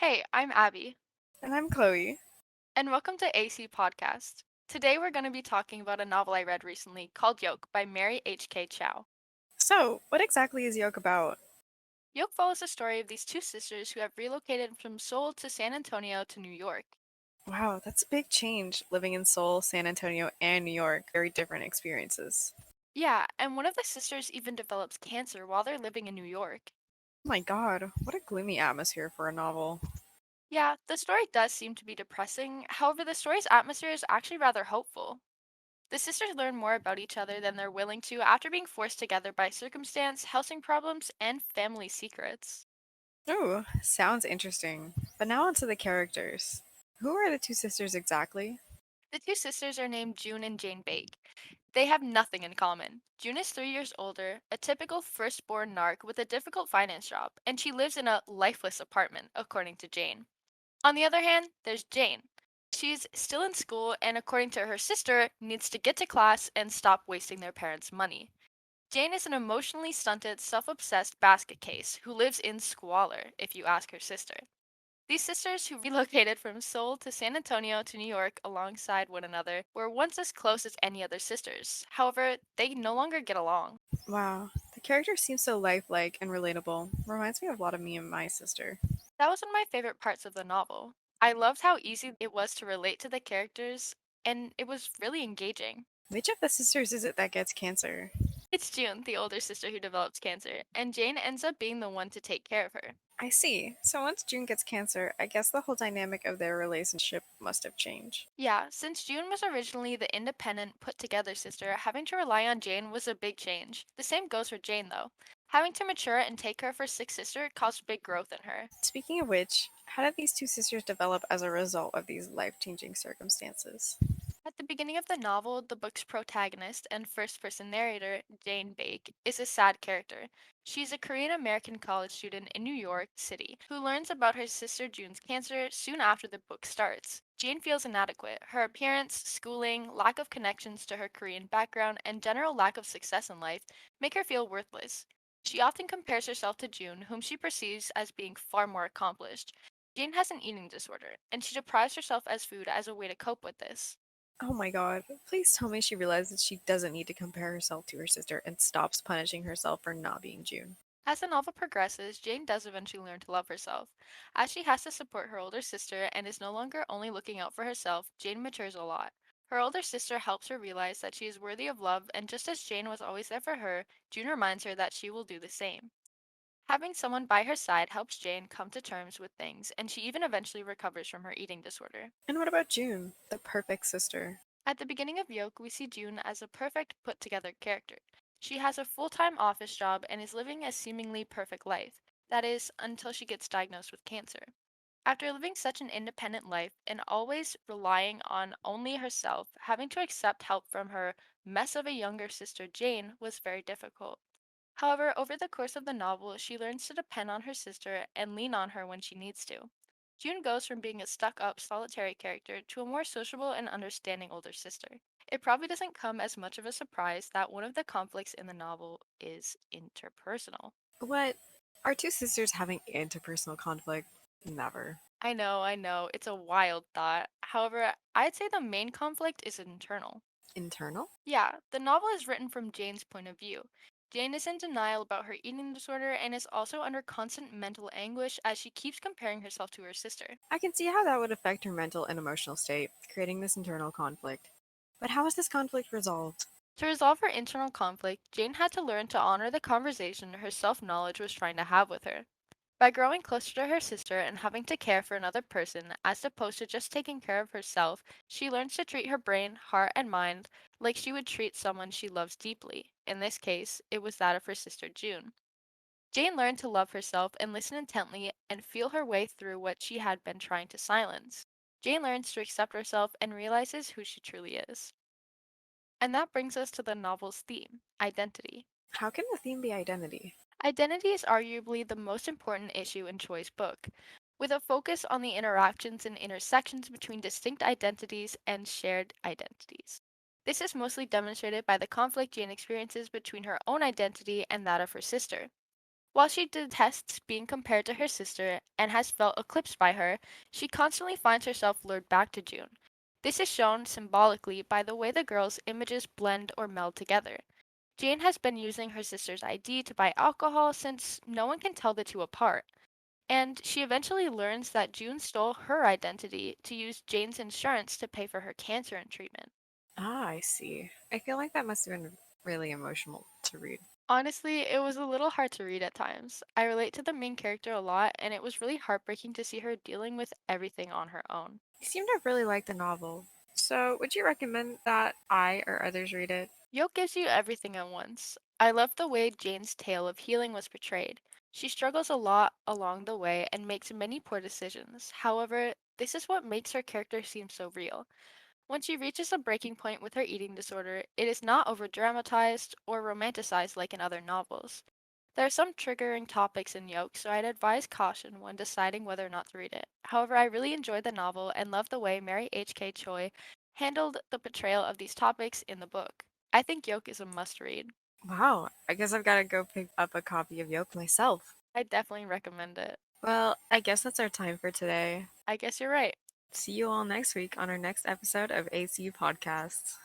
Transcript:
Hey, I'm Abby, And I'm Chloe. and welcome to AC Podcast. Today we're going to be talking about a novel I read recently called Yoke by Mary H.K. Chow. So, what exactly is Yoke about? Yoke follows the story of these two sisters who have relocated from Seoul to San Antonio to New York. Wow, that's a big change living in Seoul, San Antonio, and New York. Very different experiences. Yeah, and one of the sisters even develops cancer while they're living in New York. Oh my god, what a gloomy atmosphere for a novel. Yeah, the story does seem to be depressing, however, the story's atmosphere is actually rather hopeful. The sisters learn more about each other than they're willing to after being forced together by circumstance, housing problems, and family secrets. Ooh, sounds interesting. But now onto the characters. Who are the two sisters exactly? The two sisters are named June and Jane Bake. They have nothing in common. June is 3 years older, a typical firstborn narc with a difficult finance job, and she lives in a lifeless apartment, according to Jane. On the other hand, there's Jane. She's still in school and, according to her sister, needs to get to class and stop wasting their parents' money. Jane is an emotionally stunted, self obsessed basket case who lives in squalor, if you ask her sister. These sisters, who relocated from Seoul to San Antonio to New York alongside one another, were once as close as any other sisters. However, they no longer get along. Wow, the character seems so lifelike and relatable. Reminds me of a lot of me and my sister. That was one of my favorite parts of the novel. I loved how easy it was to relate to the characters, and it was really engaging. Which of the sisters is it that gets cancer? It's June, the older sister, who develops cancer, and Jane ends up being the one to take care of her. I see. So once June gets cancer, I guess the whole dynamic of their relationship must have changed. Yeah, since June was originally the independent, put together sister, having to rely on Jane was a big change. The same goes for Jane, though. Having to mature and take care of her sick sister caused big growth in her. Speaking of which, how did these two sisters develop as a result of these life changing circumstances? At the beginning of the novel, the book's protagonist and first person narrator, Jane Bake, is a sad character. She's a Korean American college student in New York City who learns about her sister June's cancer soon after the book starts. Jane feels inadequate. Her appearance, schooling, lack of connections to her Korean background, and general lack of success in life make her feel worthless. She often compares herself to June, whom she perceives as being far more accomplished. Jane has an eating disorder, and she deprives herself as food as a way to cope with this. Oh my god, please tell me she realizes she doesn't need to compare herself to her sister and stops punishing herself for not being June. As the novel progresses, Jane does eventually learn to love herself. As she has to support her older sister and is no longer only looking out for herself, Jane matures a lot. Her older sister helps her realize that she is worthy of love, and just as Jane was always there for her, June reminds her that she will do the same. Having someone by her side helps Jane come to terms with things, and she even eventually recovers from her eating disorder. And what about June, the perfect sister? At the beginning of Yoke, we see June as a perfect, put together character. She has a full time office job and is living a seemingly perfect life. That is, until she gets diagnosed with cancer. After living such an independent life and always relying on only herself, having to accept help from her mess of a younger sister Jane was very difficult. However, over the course of the novel, she learns to depend on her sister and lean on her when she needs to. June goes from being a stuck up, solitary character to a more sociable and understanding older sister. It probably doesn't come as much of a surprise that one of the conflicts in the novel is interpersonal. What? Are two sisters having interpersonal conflict? Never. I know, it's a wild thought. However, I'd say the main conflict is internal. Internal? Yeah, the novel is written from Jane's point of view. Jane is in denial about her eating disorder and is also under constant mental anguish as she keeps comparing herself to her sister. I can see how that would affect her mental and emotional state, creating this internal conflict. But how is this conflict resolved? To resolve her internal conflict, Jane had to learn to honor the conversation her self knowledge was trying to have with her. By growing closer to her sister and having to care for another person as opposed to just taking care of herself, she learns to treat her brain, heart, and mind like she would treat someone she loves deeply. In this case, it was that of her sister June. Jane learned to love herself and listen intently and feel her way through what she had been trying to silence. Jane learns to accept herself and realizes who she truly is. And that brings us to the novel's theme, identity. How can the theme be identity? Identity is arguably the most important issue in Choi's book, with a focus on the interactions and intersections between distinct identities and shared identities. This is mostly demonstrated by the conflict Jane experiences between her own identity and that of her sister. While she detests being compared to her sister and has felt eclipsed by her, she constantly finds herself lured back to June. This is shown symbolically by the way the girls' images blend or meld together. Jane has been using her sister's ID to buy alcohol since no one can tell the two apart, and she eventually learns that June stole her identity to use Jane's insurance to pay for her cancer and treatment. Ah, I see. I feel like that must have been really emotional to read. Honestly, it was a little hard to read at times. I relate to the main character a lot, and it was really heartbreaking to see her dealing with everything on her own. You seem to really like the novel. So, would you recommend that I or others read it? Yoke gives you everything at once. I love the way Jane's tale of healing was portrayed. She struggles a lot along the way and makes many poor decisions. However, this is what makes her character seem so real. When she reaches a breaking point with her eating disorder, it is not overdramatized or romanticized like in other novels. There are some triggering topics in Yoke, so I'd advise caution when deciding whether or not to read it. However, I really enjoyed the novel and love the way Mary H.K. Choi handled the portrayal of these topics in the book. I think Yoke is a must read. Wow, I guess I've got to go pick up a copy of Yoke myself. I definitely recommend it. Well, I guess that's our time for today. I guess you're right. See you all next week on our next episode of AC Podcasts.